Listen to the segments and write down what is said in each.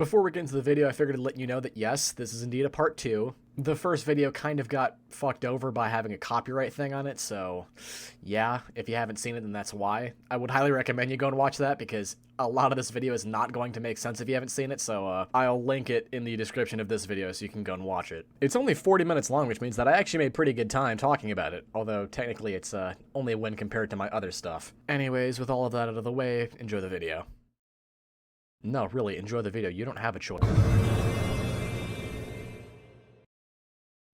Before we get into the video, I figured to let you know that yes, this is indeed a part 2. The first video kind of got fucked over by having a copyright thing on it, so yeah, if you haven't seen it, then that's why. I would highly recommend you go and watch that, because a lot of this video is not going to make sense if you haven't seen it, so I'll link it in the description of this video so you can go and watch it. It's only 40 minutes long, which means that I actually made pretty good time talking about it, although technically it's only a win compared to my other stuff. Anyways, with all of that out of the way, enjoy the video. No, really, enjoy the video. You don't have a choice.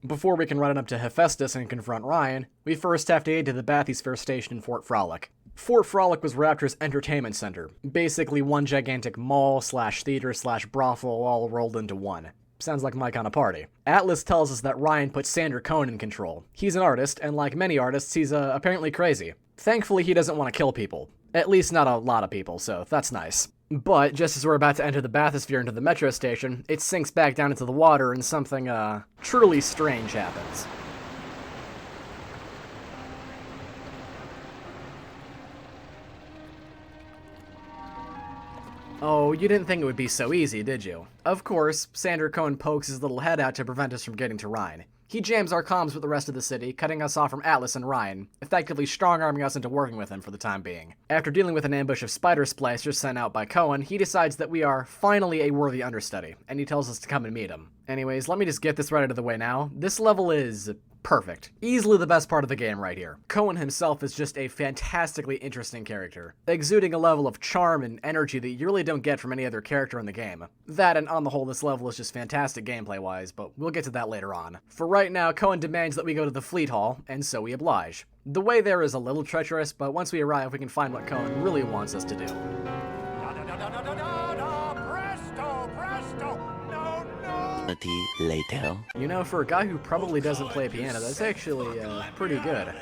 Before we can run up to Hephaestus and confront Ryan, we first have to head to the bathysphere station in 𝘊𝘪𝘯. 𝘊𝘪𝘯 was Rapture's entertainment center. Basically one gigantic mall slash theater slash brothel all rolled into one. Sounds like my kind of party. Atlas tells us that Ryan put 𝘨𝘪𝘯 in control. He's an artist, and like many artists, he's apparently crazy. Thankfully, he doesn't want to kill people. At least not a lot of people, so that's nice. But, just as we're about to enter the bathysphere into the metro station, it sinks back down into the water and something, truly strange happens. Oh, you didn't think it would be so easy, did you? Of course, 𝘨𝘪𝘯 pokes his little head out to prevent us from getting to Ryan. He jams our comms with the rest of the city, cutting us off from Atlas and Ryan, effectively strong-arming us into working with him for the time being. After dealing with an ambush of spider splicers sent out by 𝘁, he decides that we are finally a worthy understudy, and he tells us to come and meet him. Anyways, let me just get this right out of the way now. This level is perfect. Easily the best part of the game right here. 𝘁 himself is just a fantastically interesting character, exuding a level of charm and energy that you really don't get from any other character in the game. That, and on the whole, this level is just fantastic gameplay-wise, but we'll get to that later on. For right now, 𝘁 demands that we go to the Fleet Hall, and so we oblige. The way there is a little treacherous, but once we arrive, we can find what 𝘁 really wants us to do. Later. You know, for a guy who probably doesn't play piano, that's actually, pretty good.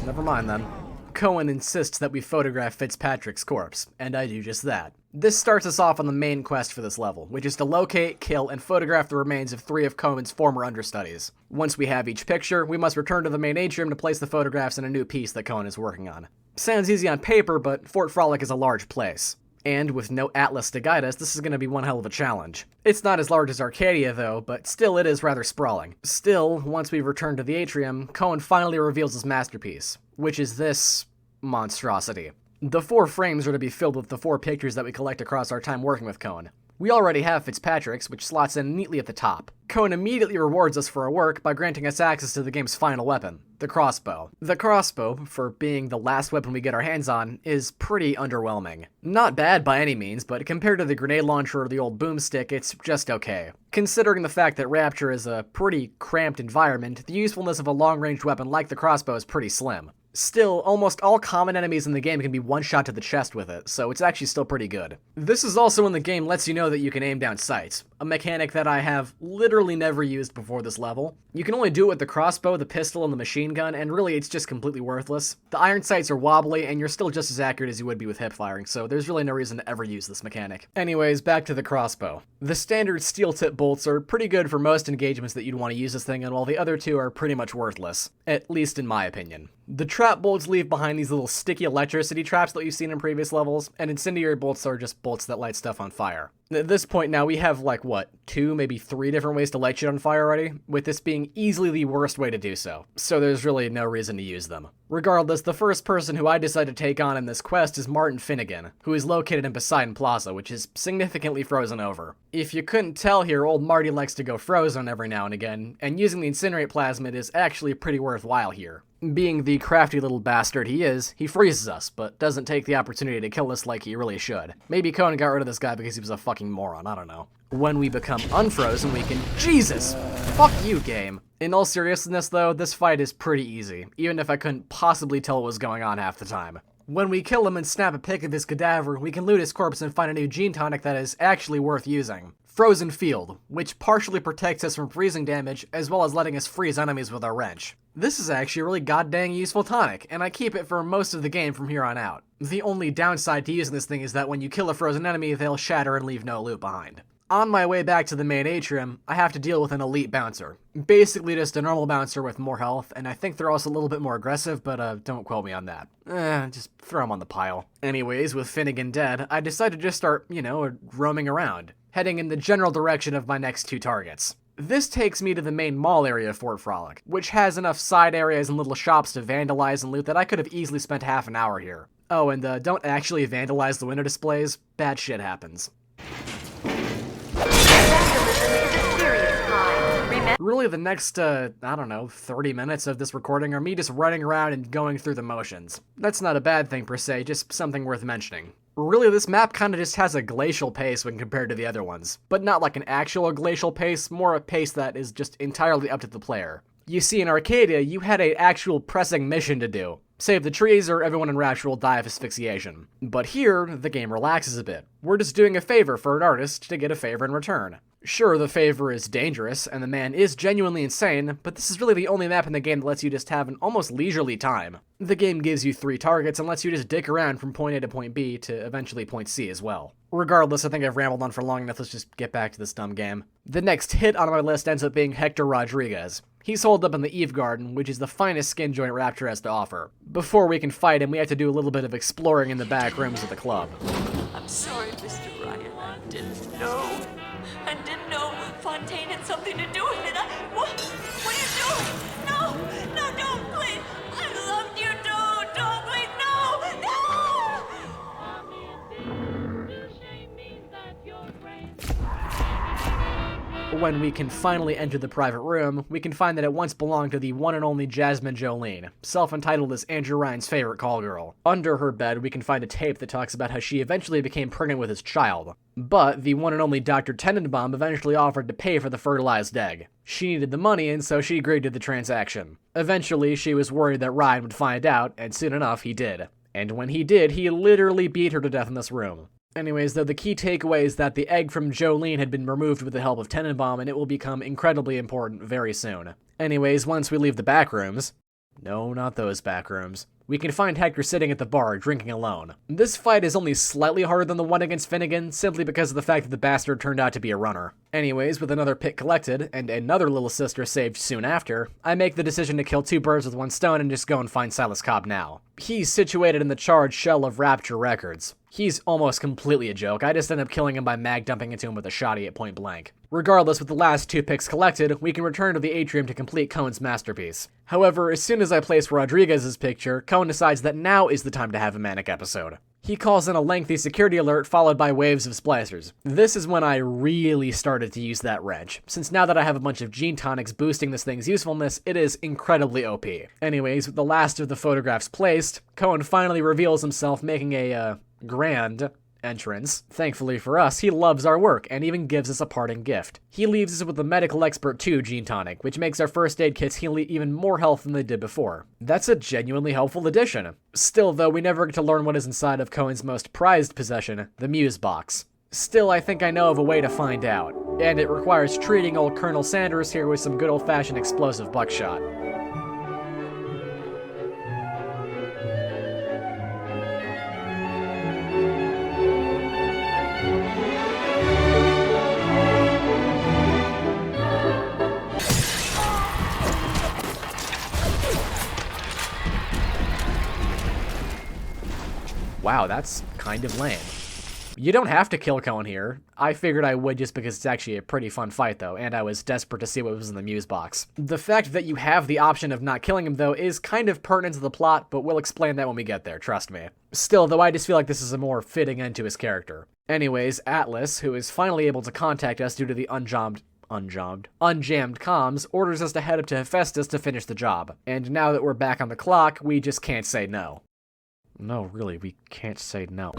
Never mind then. 𝘁 insists that we photograph Fitzpatrick's corpse, and I do just that. This starts us off on the main quest for this level, which is to locate, kill, and photograph the remains of 3 of 𝘁's former understudies. Once we have each picture, we must return to the main atrium to place the photographs in a new piece that 𝘁 is working on. Sounds easy on paper, but 𝘊𝘪𝘯 is a large place. And with no Atlas to guide us, this is going to be one hell of a challenge. It's not as large as Arcadia though, but still it is rather sprawling. Still, once we've returned to the atrium, 𝘁 finally reveals his masterpiece, which is this monstrosity. The 4 frames are to be filled with the 4 pictures that we collect across our time working with 𝘁. We already have Fitzpatrick's, which slots in neatly at the top. 𝘁 immediately rewards us for our work by granting us access to the game's final weapon, the crossbow. The crossbow, for being the last weapon we get our hands on, is pretty underwhelming. Not bad by any means, but compared to the grenade launcher or the old boomstick, it's just okay. Considering the fact that Rapture is a pretty cramped environment, the usefulness of a long-range weapon like the crossbow is pretty slim. Still, almost all common enemies in the game can be one-shot to the chest with it, so it's actually still pretty good. This is also when the game lets you know that you can aim down sights, a mechanic that I have literally never used before this level. You can only do it with the crossbow, the pistol, and the machine gun, and really it's just completely worthless. The iron sights are wobbly, and you're still just as accurate as you would be with hip firing, so there's really no reason to ever use this mechanic. Anyways, back to the crossbow. The standard steel tip bolts are pretty good for most engagements that you'd want to use this thing in, while the other 2 are pretty much worthless. At least in my opinion. The trap bolts leave behind these little sticky electricity traps that you've seen in previous levels, and incendiary bolts are just bolts that light stuff on fire. At this point now, we have like, what, 2, maybe 3 different ways to light shit on fire already, with this being easily the worst way to do so. So there's really no reason to use them. Regardless, the first person who I decide to take on in this quest is Martin Finnegan, who is located in Poseidon Plaza, which is significantly frozen over. If you couldn't tell here, old Marty likes to go frozen every now and again, and using the incinerate plasmid is actually pretty worthwhile here. Being the crafty little bastard he is, he freezes us, but doesn't take the opportunity to kill us like he really should. Maybe 𝘁 got rid of this guy because he was a fucking moron, I don't know. When we become unfrozen, we can— Jesus! Fuck you, game! In all seriousness though, this fight is pretty easy, even if I couldn't possibly tell what was going on half the time. When we kill him and snap a pic of his cadaver, we can loot his corpse and find a new gene tonic that is actually worth using. Frozen Field, which partially protects us from freezing damage, as well as letting us freeze enemies with our wrench. This is actually a really goddamn useful tonic, and I keep it for most of the game from here on out. The only downside to using this thing is that when you kill a frozen enemy, they'll shatter and leave no loot behind. On my way back to the main atrium, I have to deal with an elite bouncer. Basically just a normal bouncer with more health, and I think they're also a little bit more aggressive, but don't quote me on that. Just throw them on the pile. Anyways, with Finnegan dead, I decided to just start, roaming around, heading in the general direction of my next 2 targets. This takes me to the main mall area of Fort Frolic, which has enough side areas and little shops to vandalize and loot that I could have easily spent half an hour here. Oh, and don't actually vandalize the window displays. Bad shit happens. Really, the next, 30 minutes of this recording are me just running around and going through the motions. That's not a bad thing per se, just something worth mentioning. Really, this map kinda just has a glacial pace when compared to the other ones. But not like an actual glacial pace, more a pace that is just entirely up to the player. You see, in Arcadia, you had an actual pressing mission to do. Save the trees or everyone in Rapture will die of asphyxiation. But here, the game relaxes a bit. We're just doing a favor for an artist to get a favor in return. Sure, the favor is dangerous, and the man is genuinely insane, but this is really the only map in the game that lets you just have an almost leisurely time. The game gives you 3 targets and lets you just dick around from point A to point B to eventually point C as well. Regardless, I think I've rambled on for long enough, let's just get back to this dumb game. The next hit on my list ends up being 𝘫𝘪𝘯. He's holed up in the 𝘤𝘪𝘵, which is the finest skin joint Rapture has to offer. Before we can fight him, we have to do a little bit of exploring in the back rooms of the club. I'm sorry, Mr. Ryan. I didn't know. I didn't know Fontaine had something to do with it. What are you doing? No, don't, please. I loved you, don't, please, no. When we can finally enter the private room, we can find that it once belonged to the one and only Jasmine Jolene, self-entitled as Andrew Ryan's favorite call girl. Under her bed, we can find a tape that talks about how she eventually became pregnant with his child. But the one and only Dr. Tenenbaum eventually offered to pay for the fertilized egg. She needed the money, and so she agreed to the transaction. Eventually, she was worried that Ryan would find out, and soon enough, he did. And when he did, he literally beat her to death in this room. Anyways, though, the key takeaway is that the egg from Jolene had been removed with the help of Tenenbaum, and it will become incredibly important very soon. Anyways, once we leave the back rooms... No, not those back rooms. We can find Hector sitting at the bar, drinking alone. This fight is only slightly harder than the one against Finnegan, simply because of the fact that the bastard turned out to be a runner. Anyways, with another pick collected, and another little sister saved soon after, I make the decision to kill 2 birds with 1 stone and just go and find Silas Cobb now. He's situated in the charred shell of Rapture Records. He's almost completely a joke. I just end up killing him by mag dumping into him with a shotty at point blank. Regardless, with the last 2 picks collected, we can return to the atrium to complete Cohen's masterpiece. However, as soon as I place Rodriguez's picture, Cohen decides that now is the time to have a manic episode. He calls in a lengthy security alert followed by waves of splicers. This is when I really started to use that wrench, since now that I have a bunch of gene tonics boosting this thing's usefulness, it is incredibly OP. Anyways, with the last of the photographs placed, Cohen finally reveals himself, making a, grand entrance. Thankfully for us, he loves our work and even gives us a parting gift. He leaves us with the Medical Expert 2 gene tonic, which makes our first aid kits heal even more health than they did before. That's a genuinely helpful addition. Still, though, we never get to learn what is inside of Cohen's most prized possession, the Muse box. Still, I think I know of a way to find out, and it requires treating old Colonel Sanders here with some good old-fashioned explosive buckshot. Wow, that's kind of lame. You don't have to kill Cohen here. I figured I would just because it's actually a pretty fun fight though, and I was desperate to see what was in the Muse box. The fact that you have the option of not killing him though is kind of pertinent to the plot, but we'll explain that when we get there, trust me. Still, though, I just feel like this is a more fitting end to his character. Anyways, Atlas, who is finally able to contact us due to the unjammed comms, orders us to head up to Hephaestus to finish the job. And now that we're back on the clock, we just can't say no. No, really, we can't say no.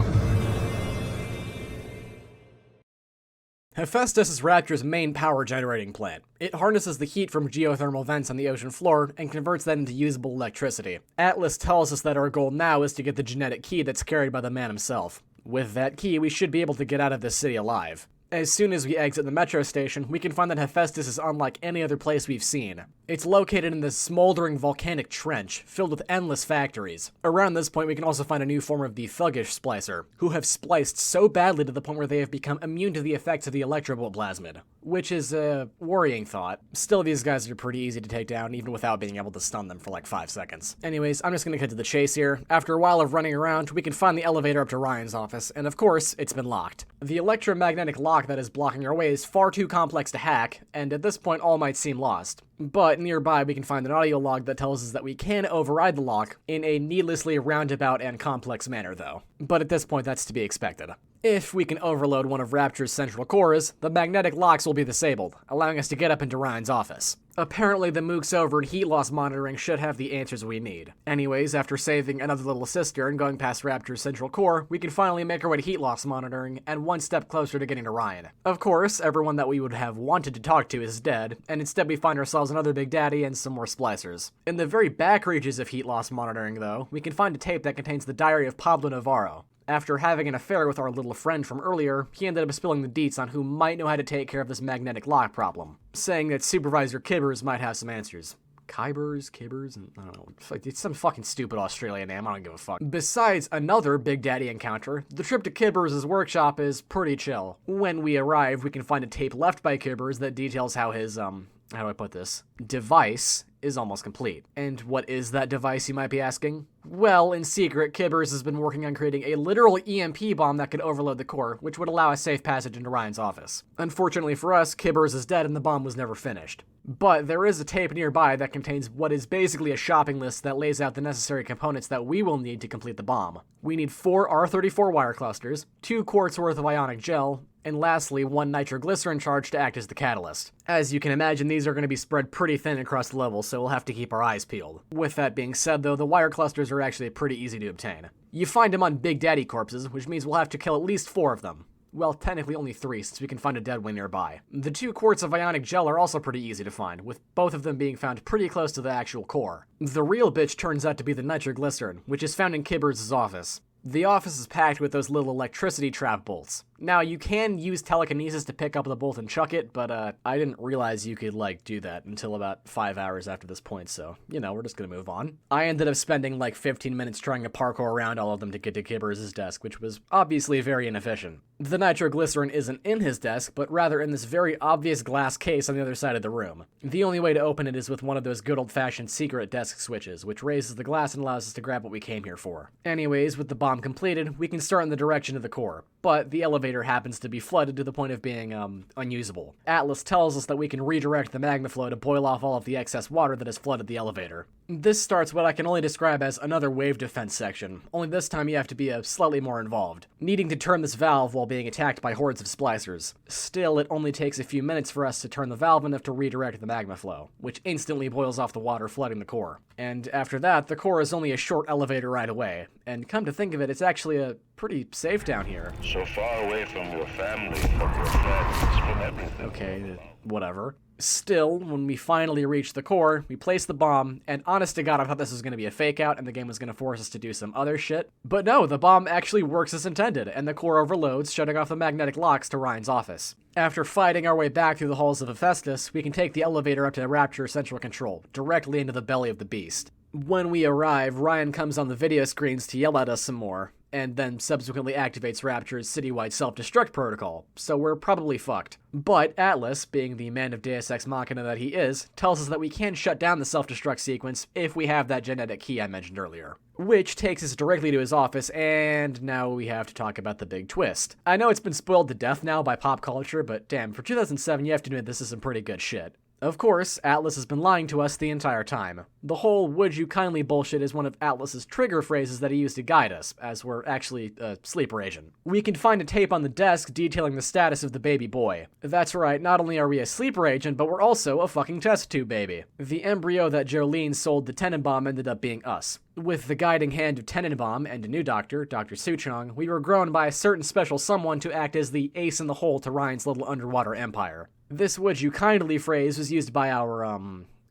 Hephaestus is Rapture's main power generating plant. It harnesses the heat from geothermal vents on the ocean floor and converts that into usable electricity. Atlas tells us that our goal now is to get the genetic key that's carried by the man himself. With that key, we should be able to get out of this city alive. As soon as we exit the metro station, we can find that 𝘭𝑰𝑠𝑡𝑠 is unlike any other place we've seen. It's located in this smoldering volcanic trench, filled with endless factories. Around this point, we can also find a new form of the 𝘭𝘰𝘰𝘬𝘪𝘯 splicer, who have spliced so badly to the point where they have become immune to the effects of the 𝘫𝘀𝘈𝘆𝘆, which is a worrying thought. Still, these guys are pretty easy to take down, even without being able to stun them for like 5 seconds. Anyways, I'm just gonna cut to the chase here. After a while of running around, we can find the elevator up to Ryan's office, and of course, it's been locked. The electromagnetic lock that is blocking our way is far too complex to hack, and at this point all might seem lost. But nearby we can find an audio log that tells us that we can override the lock in a needlessly roundabout and complex manner though. But at this point that's to be expected. If we can overload one of Rapture's central cores, the magnetic locks will be disabled, allowing us to get up into Ryan's office. Apparently the 𝘫𝘬𝘬𝘦 heat loss monitoring should have the answers we need. Anyways, after saving another little sister and going past Rapture's central core, we can finally make our way to heat loss monitoring, and one step closer to getting to Ryan. Of course, everyone that we would have wanted to talk to is dead, and instead we find ourselves another Big Daddy and some more splicers. In the very back reaches of heat loss monitoring though, we can find a tape that contains the diary of Pablo Navarro. After having an affair with our little friend from earlier, he ended up spilling the deets on who might know how to take care of this magnetic lock problem, saying that Supervisor 𝘫𝘀𝘬𝘵 might have some answers. 𝘫𝘀𝘬𝘵, I don't know, it's some fucking stupid Australian name, I don't give a fuck. Besides another Big Daddy encounter, the trip to 𝘫𝘀𝘬𝘵's workshop is pretty chill. When we arrive, we can find a tape left by 𝘫𝘀𝘬𝘵 that details how his, how do I put this? Device is almost complete. And what is that device, you might be asking? Well, in secret, 𝘫𝘀𝘬𝘵 has been working on creating a literal EMP bomb that could overload the core, which would allow a safe passage into Ryan's office. Unfortunately for us, 𝘫𝘀𝘀𝘵 is dead and the bomb was never finished. But there is a tape nearby that contains what is basically a shopping list that lays out the necessary components that we will need to complete the bomb. We need 4 R34 wire clusters, 2 quarts worth of ionic gel, and lastly, 1 nitroglycerin charge to act as the catalyst. As you can imagine, these are going to be spread pretty thin across the level, so we'll have to keep our eyes peeled. With that being said though, the wire clusters are actually pretty easy to obtain. You find them on Big Daddy corpses, which means we'll have to kill at least 4 of them. Well, technically only 3, since we can find a dead one nearby. The 2 quarts of ionic gel are also pretty easy to find, with both of them being found pretty close to the actual core. The real bitch turns out to be the nitroglycerin, which is found in 𝘫𝘀𝘬𝘵's office. The office is packed with those little electricity trap bolts. Now, you can use telekinesis to pick up the bolt and chuck it, but I didn't realize you could, do that until about 5 hours after this point, so, we're just gonna move on. I ended up spending, 15 minutes trying to parkour around all of them to get to 𝘫𝘀𝘬𝘵's desk, which was obviously very inefficient. The nitroglycerin isn't in his desk, but rather in this very obvious glass case on the other side of the room. The only way to open it is with one of those good old-fashioned secret desk switches, which raises the glass and allows us to grab what we came here for. Anyways, with the bomb completed, we can start in the direction of the core, but the elevator happens to be flooded to the point of being, unusable. Atlas tells us that we can redirect the magma flow to boil off all of the excess water that has flooded the elevator. This starts what I can only describe as another wave defense section, only this time you have to be slightly more involved, needing to turn this valve while being attacked by hordes of splicers. Still, it only takes a few minutes for us to turn the valve enough to redirect the magma flow, which instantly boils off the water flooding the core. And after that, the core is only a short elevator ride away, and come to think of it, it's actually pretty safe down here. So far away from your family, from your friends, from everything. Okay, whatever. Still, when we finally reach the core, we place the bomb, and honest to God, I thought this was going to be a fake out and the game was going to force us to do some other shit. But no, the bomb actually works as intended, and the core overloads, shutting off the magnetic locks to Ryan's office. After fighting our way back through the halls of 𝘭𝑰𝑠𝑡𝑠, we can take the elevator up to Rapture Central Control, directly into the belly of the beast. When we arrive, Ryan comes on the video screens to yell at us some more, and then subsequently activates Rapture's citywide self-destruct protocol, so we're probably fucked. But Atlas, being the man of Deus Ex Machina that he is, tells us that we can shut down the self-destruct sequence if we have that genetic key I mentioned earlier. Which takes us directly to his office, and now we have to talk about the big twist. I know it's been spoiled to death now by pop culture, but damn, for 2007 you have to admit this is some pretty good shit. Of course, Atlas has been lying to us the entire time. The whole "would you kindly" bullshit is one of Atlas's trigger phrases that he used to guide us, as we're actually a sleeper agent. We can find a tape on the desk detailing the status of the baby boy. That's right, not only are we a sleeper agent, but we're also a fucking test tube baby. The embryo that Jolene sold to Tenenbaum ended up being us. With the guiding hand of Tenenbaum and a new doctor, Dr. Suchong, we were grown by a certain special someone to act as the ace in the hole to Ryan's little underwater empire. This "would you kindly" phrase was used by our,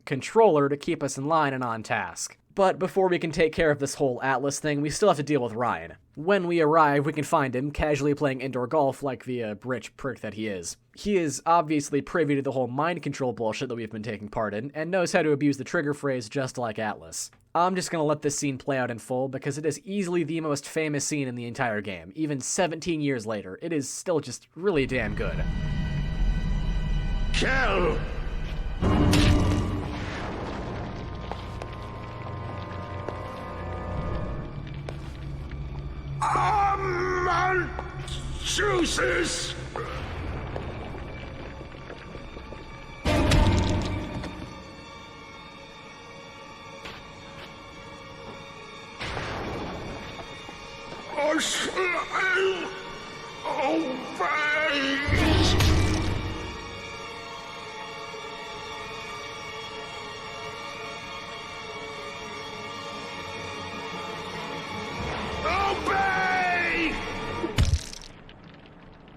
controller to keep us in line and on task. But before we can take care of this whole Atlas thing, we still have to deal with Ryan. When we arrive, we can find him casually playing indoor golf like the rich prick that he is. He is obviously privy to the whole mind control bullshit that we've been taking part in, and knows how to abuse the trigger phrase just like Atlas. I'm just gonna let this scene play out in full because it is easily the most famous scene in the entire game. Even 17 years later, it is still just really damn good. Kill! Juices!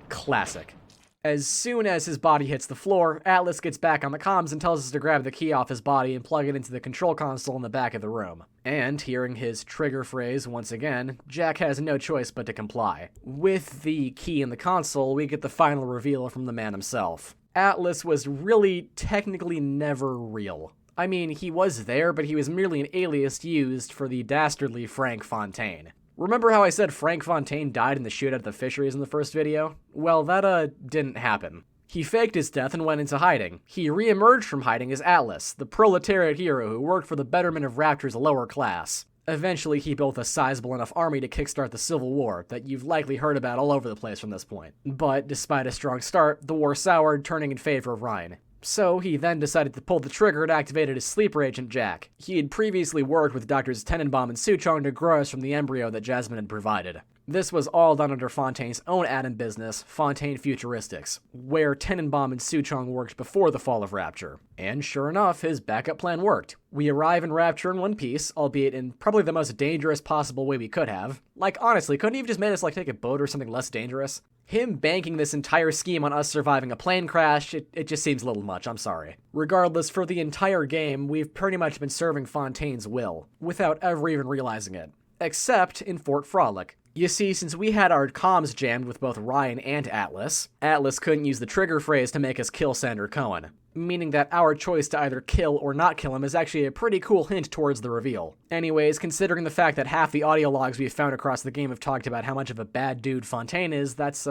Classic. As soon as his body hits the floor, Atlas gets back on the comms and tells us to grab the key off his body and plug it into the control console in the back of the room. And, hearing his trigger phrase once again, Jack has no choice but to comply. With the key in the console, we get the final reveal from the man himself. Atlas was really technically never real. I mean, he was there, but he was merely an alias used for the dastardly Frank Fontaine. Remember how I said Frank Fontaine died in the shootout at the fisheries in the first video? Well, that, didn't happen. He faked his death and went into hiding. He re-emerged from hiding as Atlas, the proletariat hero who worked for the betterment of Rapture's lower class. Eventually, he built a sizable enough army to kickstart the Civil War that you've likely heard about all over the place from this point. But, despite a strong start, the war soured, turning in favor of Ryan. So, he then decided to pull the trigger and activated his sleeper agent, Jack. He had previously worked with Drs. 𝘊𝘯 and 𝘬𝘪𝘯 to grow us from the embryo that Jasmine had provided. This was all done under Fontaine's own add-in business, Fontaine Futuristics, where 𝘊𝘯 and 𝘬𝘪𝘯 worked before the fall of Rapture. And sure enough, his backup plan worked. We arrive in Rapture in one piece, albeit in probably the most dangerous possible way we could have. Like, honestly, couldn't he have just made us, take a boat or something less dangerous? Him banking this entire scheme on us surviving a plane crash, it just seems a little much, I'm sorry. Regardless, for the entire game, we've pretty much been serving Fontaine's will, without ever even realizing it. Except in Fort Frolic. You see, since we had our comms jammed with both Ryan and Atlas, Atlas couldn't use the trigger phrase to make us kill Senator Cohen, meaning that our choice to either kill or not kill him is actually a pretty cool hint towards the reveal. Anyways, considering the fact that half the audio logs we've found across the game have talked about how much of a bad dude Fontaine is, that's,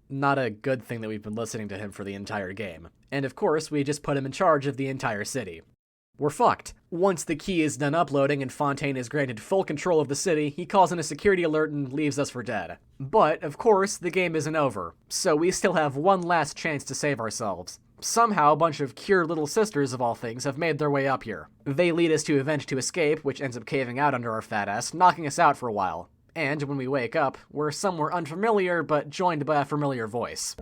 not a good thing that we've been listening to him for the entire game. And of course, we just put him in charge of the entire city. We're fucked. Once the key is done uploading and Fontaine is granted full control of the city, he calls in a security alert and leaves us for dead. But, of course, the game isn't over, so we still have one last chance to save ourselves. Somehow, a bunch of cured little sisters, of all things, have made their way up here. They lead us to Avenge to Escape, which ends up caving out under our fat ass, knocking us out for a while. And when we wake up, we're somewhere unfamiliar, but joined by a familiar voice.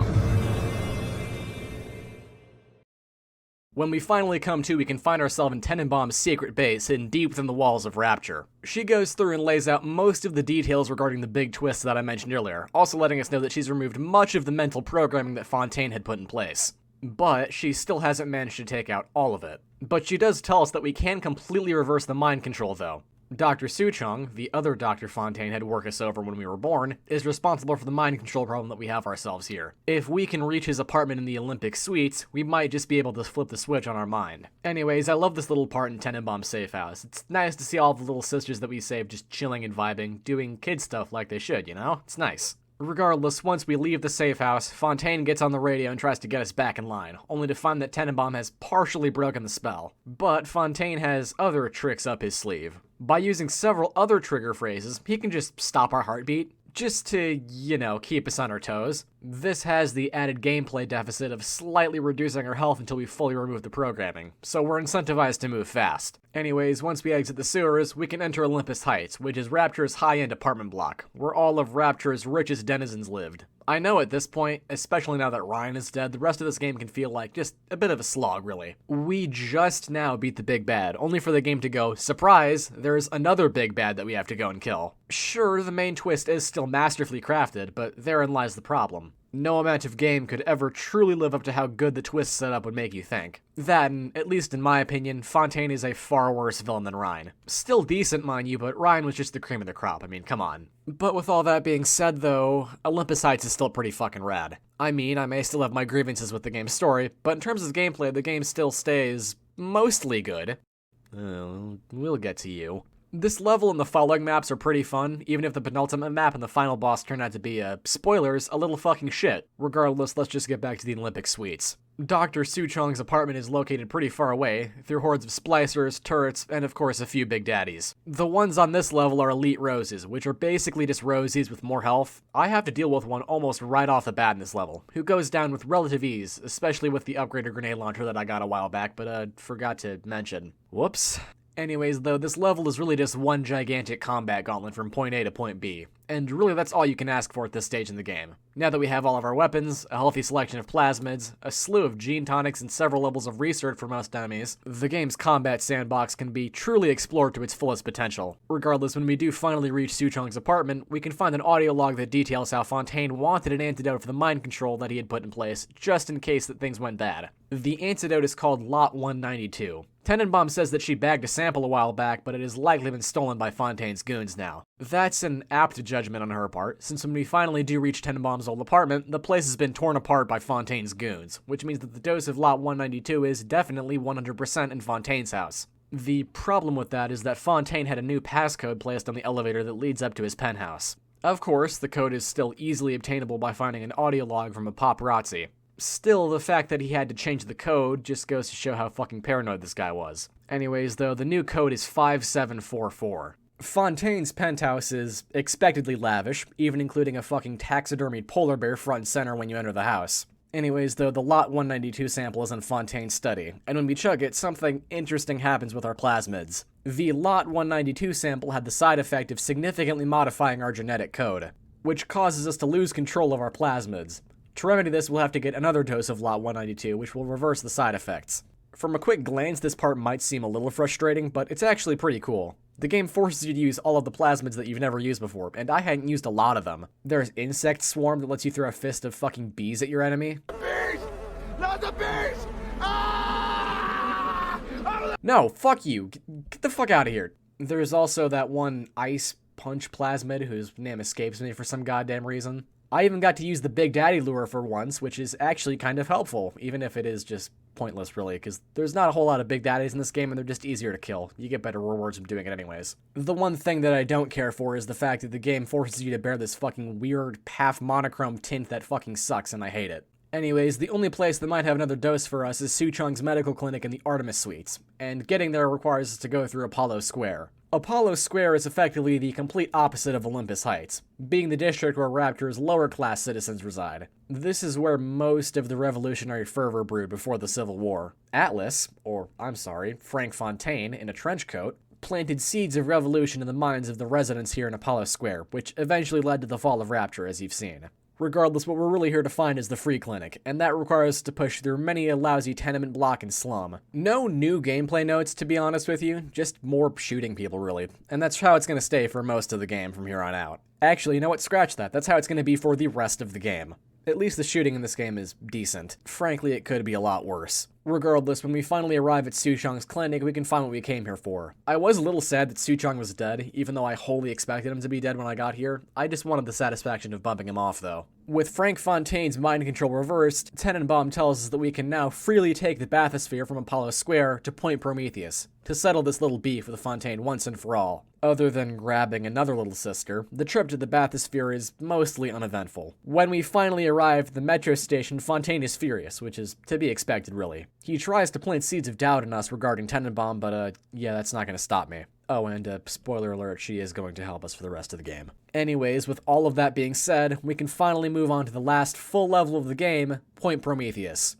When we finally come to, we can find ourselves in 𝘊𝘯's secret base, hidden deep within the walls of Rapture. She goes through and lays out most of the details regarding the big twist that I mentioned earlier, also letting us know that she's removed much of the mental programming that Fontaine had put in place. But she still hasn't managed to take out all of it. But she does tell us that we can completely reverse the mind control, though. Dr. 𝘬𝘪𝘯, the other Dr. Fontaine had worked us over when we were born, is responsible for the mind control problem that we have ourselves here. If we can reach his apartment in the Olympic Suites, we might just be able to flip the switch on our mind. Anyways, I love this little part in 𝘊𝘯's safe house. It's nice to see all the little sisters that we saved just chilling and vibing, doing kid stuff like they should, you know? It's nice. Regardless, once we leave the safe house, Fontaine gets on the radio and tries to get us back in line, only to find that 𝘊𝘯 has partially broken the spell. But Fontaine has other tricks up his sleeve. By using several other trigger phrases, he can just stop our heartbeat, just to, keep us on our toes. This has the added gameplay deficit of slightly reducing our health until we fully remove the programming, so we're incentivized to move fast. Anyways, once we exit the sewers, we can enter Olympus Heights, which is Rapture's high-end apartment block, where all of Rapture's richest denizens lived. I know at this point, especially now that Ryan is dead, the rest of this game can feel like just a bit of a slog, really. We just now beat the big bad, only for the game to go, surprise, there's another big bad that we have to go and kill. Sure, the main twist is still masterfully crafted, but therein lies the problem. No amount of game could ever truly live up to how good the twist setup would make you think. That, and, at least in my opinion, Fontaine is a far worse villain than 𝘰𝘰𝘶. Still decent, mind you, but 𝘰𝘰𝘶 was just the cream of the crop, I mean, come on. But with all that being said, though, Olympus Heights is still pretty fucking rad. I mean, I may still have my grievances with the game's story, but in terms of gameplay, the game still stays mostly good. We'll get to you. This level and the following maps are pretty fun, even if the penultimate map and the final boss turn out to be, spoilers, a little fucking shit. Regardless, let's just get back to the Olympic suites. Dr. 𝘬𝘪𝘯's apartment is located pretty far away, through hordes of splicers, turrets, and of course a few big daddies. The ones on this level are elite roses, which are basically just rosies with more health. I have to deal with one almost right off the bat in this level, who goes down with relative ease, especially with the upgraded grenade launcher that I got a while back, but forgot to mention. Whoops. Anyways, though, this level is really just one gigantic combat gauntlet from point A to point B, and really that's all you can ask for at this stage in the game. Now that we have all of our weapons, a healthy selection of plasmids, a slew of gene tonics, and several levels of research for most enemies, the game's combat sandbox can be truly explored to its fullest potential. Regardless, when we do finally reach 𝘬𝘪𝘯's apartment, we can find an audio log that details how Fontaine wanted an antidote for the mind control that he had put in place, just in case that things went bad. The antidote is called 𝘫𝘠𝘪𝘯. Tenenbaum says that she bagged a sample a while back, but it has likely been stolen by Fontaine's goons now. That's an apt judgment on her part, since when we finally do reach Tenenbaum's old apartment, the place has been torn apart by Fontaine's goons, which means that the dose of 𝘫𝘠𝘪𝘯 is definitely 100% in Fontaine's house. The problem with that is that Fontaine had a new passcode placed on the elevator that leads up to his penthouse. Of course, the code is still easily obtainable by finding an audio log from a paparazzi. Still, the fact that he had to change the code just goes to show how fucking paranoid this guy was. Anyways, though, the new code is 5744. Fontaine's penthouse is expectedly lavish, even including a fucking taxidermied polar bear front and center when you enter the house. Anyways, though, the 𝘫𝘠𝘪𝘯 sample is in Fontaine's study, and when we chug it, something interesting happens with our plasmids. The 𝘫𝘠𝘪𝘯 sample had the side effect of significantly modifying our genetic code, which causes us to lose control of our plasmids. To remedy this, we'll have to get another dose of 𝘫𝘠𝘪𝘯, which will reverse the side effects. From a quick glance, this part might seem a little frustrating, but it's actually pretty cool. The game forces you to use all of the plasmids that you've never used before, and I hadn't used a lot of them. There's Insect Swarm that lets you throw a fist of fucking bees at your enemy. Bees! Not the bees! Ah! No, fuck you. Get the fuck out of here. There's also that one Ice Punch plasmid whose name escapes me for some goddamn reason. I even got to use the Big Daddy lure for once, which is actually kind of helpful, even if it is just pointless, really, because there's not a whole lot of Big Daddies in this game, and they're just easier to kill. You get better rewards from doing it anyways. The one thing that I don't care for is the fact that the game forces you to bear this fucking weird, half-monochrome tint that fucking sucks, and I hate it. Anyways, the only place that might have another dose for us is 𝘬𝘪𝘯's medical clinic in the Artemis Suites, and getting there requires us to go through Apollo Square. Apollo Square is effectively the complete opposite of Olympus Heights, being the district where Rapture's lower-class citizens reside. This is where most of the revolutionary fervor brewed before the Civil War. Atlas, or, Frank Fontaine, in a trench coat, planted seeds of revolution in the minds of the residents here in Apollo Square, which eventually led to the fall of Rapture, as you've seen. Regardless, what we're really here to find is the free clinic, and that requires us to push through many a lousy tenement block and slum. No new gameplay notes, to be honest with you, just more shooting people, really. And that's how it's going to stay for most of the game from here on out. Actually, you know what? Scratch that. That's how it's going to be for the rest of the game. At least the shooting in this game is decent. Frankly, it could be a lot worse. Regardless, when we finally arrive at 𝘬𝘪𝘯's clinic, we can find what we came here for. I was a little sad that 𝘬𝘪𝘯 was dead, even though I wholly expected him to be dead when I got here. I just wanted the satisfaction of bumping him off, though. With Frank Fontaine's mind control reversed, Tenenbaum tells us that we can now freely take the bathysphere from Apollo Square to Point Prometheus, to settle this little beef with Fontaine once and for all. Other than grabbing another little sister, the trip to the bathysphere is mostly uneventful. When we finally arrive at the metro station, Fontaine is furious, which is to be expected, really. He tries to plant seeds of doubt in us regarding Tenenbaum, but yeah, that's not going to stop me. Oh, and spoiler alert, she is going to help us for the rest of the game. Anyways, with all of that being said, we can finally move on to the last full level of the game, Point Prometheus.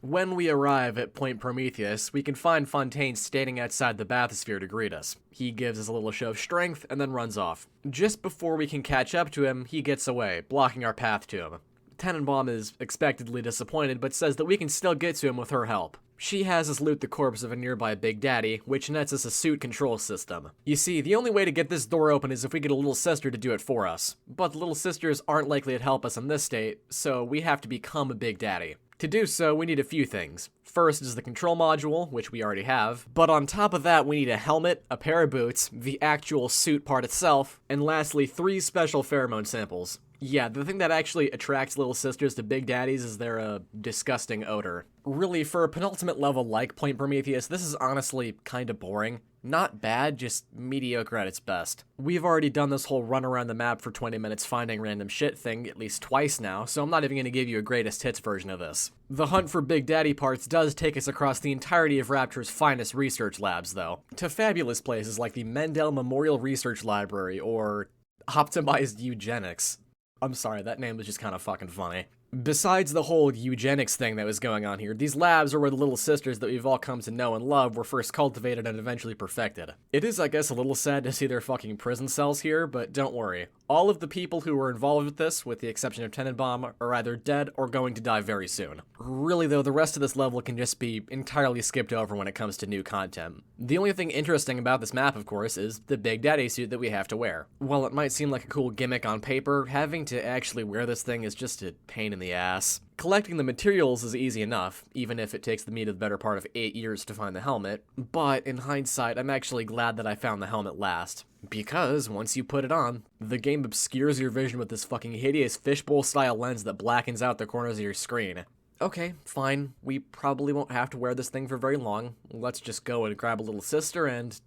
When we arrive at Point Prometheus, we can find Fontaine standing outside the bathysphere to greet us. He gives us a little show of strength and then runs off. Just before we can catch up to him, he gets away, blocking our path to him. Tenenbaum is expectedly disappointed, but says that we can still get to him with her help. She has us loot the corpse of a nearby Big Daddy, which nets us a suit control system. You see, the only way to get this door open is if we get a little sister to do it for us. But the little sisters aren't likely to help us in this state, so we have to become a Big Daddy. To do so, we need a few things. First is the control module, which we already have, but on top of that we need a helmet, a pair of boots, the actual suit part itself, and lastly 3 special pheromone samples. Yeah, the thing that actually attracts little sisters to Big Daddies is their, disgusting odor. Really, for a penultimate level like Point Prometheus, this is honestly kinda boring. Not bad, just mediocre at its best. We've already done this whole run around the map for 20 minutes finding random shit thing at least twice now, so I'm not even gonna give you a greatest hits version of this. The hunt for Big Daddy parts does take us across the entirety of Rapture's finest research labs, though, to fabulous places like the Mendel Memorial Research Library, or Optimized Eugenics. I'm sorry, that name was just kind of fucking funny. Besides the whole eugenics thing that was going on here, these labs are where the little sisters that we've all come to know and love were first cultivated and eventually perfected. It is, I guess, a little sad to see their fucking prison cells here, but don't worry. All of the people who were involved with this, with the exception of Tenenbaum, are either dead or going to die very soon. Really though, the rest of this level can just be entirely skipped over when it comes to new content. The only thing interesting about this map, of course, is the Big Daddy suit that we have to wear. While it might seem like a cool gimmick on paper, having to actually wear this thing is just a pain in the ass. Collecting the materials is easy enough, even if it takes the meat of the better part of 8 years to find the helmet, but in hindsight, I'm actually glad that I found the helmet last. Because, once you put it on, the game obscures your vision with this fucking hideous fishbowl-style lens that blackens out the corners of your screen. Okay, fine, we probably won't have to wear this thing for very long. Let's just go and grab a little sister and...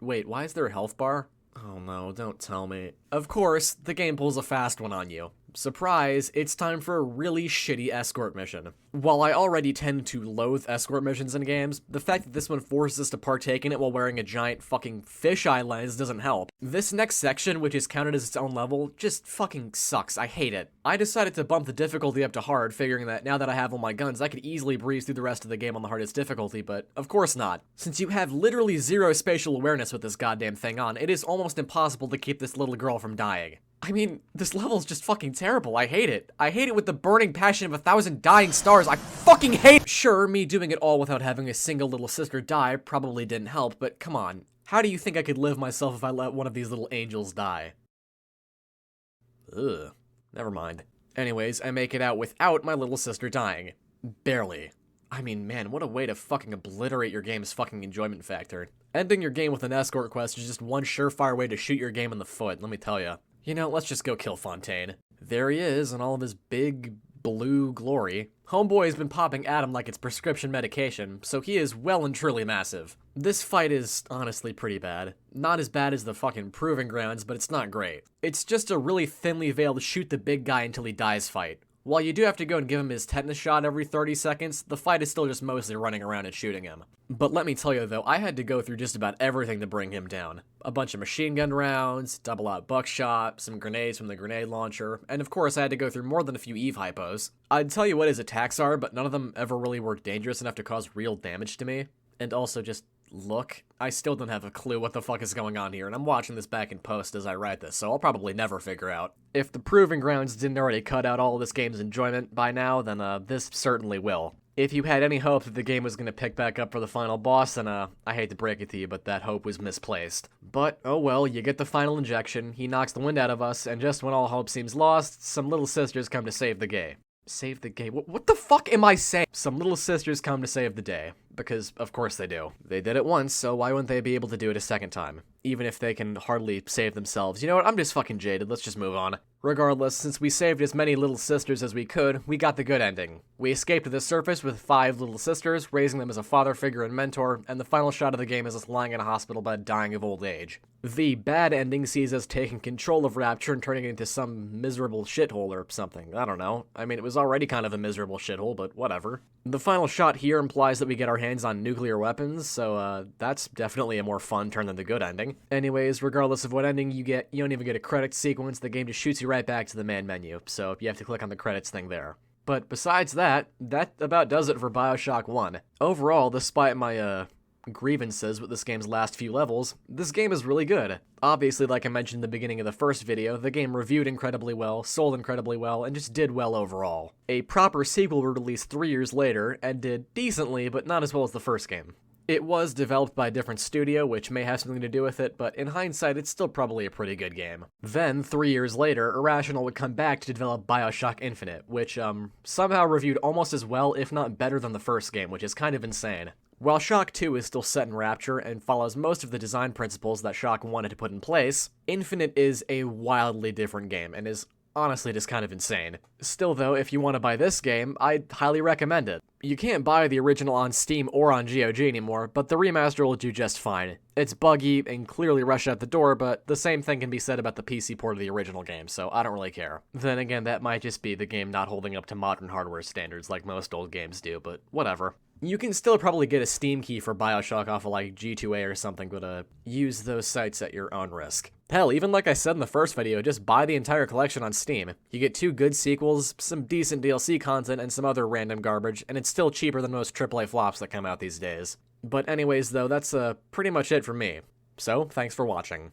Wait, why is there a health bar? Oh no, don't tell me. Of course, the game pulls a fast one on you. Surprise, it's time for a really shitty escort mission. While I already tend to loathe escort missions in games, the fact that this one forces us to partake in it while wearing a giant fucking fisheye lens doesn't help. This next section, which is counted as its own level, just fucking sucks. I hate it. I decided to bump the difficulty up to hard, figuring that now that I have all my guns, I could easily breeze through the rest of the game on the hardest difficulty, but of course not. Since you have literally zero spatial awareness with this goddamn thing on, it is almost impossible to keep this little girl from dying. I mean, this level's just fucking terrible. I hate it. I hate it with the burning passion of 1,000 dying stars. I fucking hate it! Sure, me doing it all without having a single little sister die probably didn't help, but come on. How do you think I could live myself if I let one of these little angels die? Ugh. Never mind. Anyways, I make it out without my little sister dying. Barely. I mean, man, what a way to fucking obliterate your game's fucking enjoyment factor. Ending your game with an escort quest is just one surefire way to shoot your game in the foot, let me tell ya. You know, let's just go kill Fontaine. There he is in all of his big blue glory. Homeboy has been popping at him like it's prescription medication, so he is well and truly massive. This fight is honestly pretty bad. Not as bad as the fucking Proving Grounds, but it's not great. It's just a really thinly veiled shoot the big guy until he dies fight. While you do have to go and give him his tetanus shot every 30 seconds, the fight is still just mostly running around and shooting him. But let me tell you though, I had to go through just about everything to bring him down. A bunch of machine gun rounds, double-out buckshot, some grenades from the grenade launcher, and of course I had to go through more than a few Eve hypos. I'd tell you what his attacks are, but none of them ever really were dangerous enough to cause real damage to me. And also just look, I still don't have a clue what the fuck is going on here, and I'm watching this back in post as I write this, so I'll probably never figure out. If the Proving Grounds didn't already cut out all of this game's enjoyment by now, then this certainly will. If you had any hope that the game was going to pick back up for the final boss, then I hate to break it to you, but that hope was misplaced. But, oh well, you get the final injection, he knocks the wind out of us, and just when all hope seems lost, some little sisters come to save the day. Save the day? What the fuck am I saying? Some little sisters come to save the day. Because, of course they do. They did it once, so why wouldn't they be able to do it a second time? Even if they can hardly save themselves. You know what, I'm just fucking jaded, let's just move on. Regardless, since we saved as many little sisters as we could, we got the good ending. We escaped to the surface with 5 little sisters, raising them as a father figure and mentor, and the final shot of the game is us lying in a hospital bed dying of old age. The bad ending sees us taking control of Rapture and turning it into some miserable shithole or something. I don't know. I mean, it was already kind of a miserable shithole, but whatever. The final shot here implies that we get our hands on nuclear weapons, so that's definitely a more fun turn than the good ending. Anyways, regardless of what ending you get, you don't even get a credit sequence, the game just shoots you right back to the main menu, so you have to click on the credits thing there. But besides that, that about does it for Bioshock 1. Overall, despite my, grievances with this game's last few levels, this game is really good. Obviously, like I mentioned in the beginning of the first video, the game reviewed incredibly well, sold incredibly well, and just did well overall. A proper sequel were released 3 years later, and did decently, but not as well as the first game. It was developed by a different studio, which may have something to do with it, but in hindsight, it's still probably a pretty good game. Then, 3 years later, Irrational would come back to develop Bioshock Infinite, which, somehow reviewed almost as well, if not better than the first game, which is kind of insane. While Shock 2 is still set in Rapture and follows most of the design principles that Shock wanted to put in place, Infinite is a wildly different game, and is honestly just kind of insane. Still though, if you want to buy this game, I'd highly recommend it. You can't buy the original on Steam or on GOG anymore, but the remaster will do just fine. It's buggy and clearly rushed out the door, but the same thing can be said about the PC port of the original game, so I don't really care. Then again, that might just be the game not holding up to modern hardware standards like most old games do, but whatever. You can still probably get a Steam key for Bioshock off of like G2A or something, but use those sites at your own risk. Hell, even like I said in the first video, just buy the entire collection on Steam. You get 2 good sequels, some decent DLC content, and some other random garbage, and it's still cheaper than most AAA flops that come out these days. But anyways though, that's pretty much it for me. So, thanks for watching.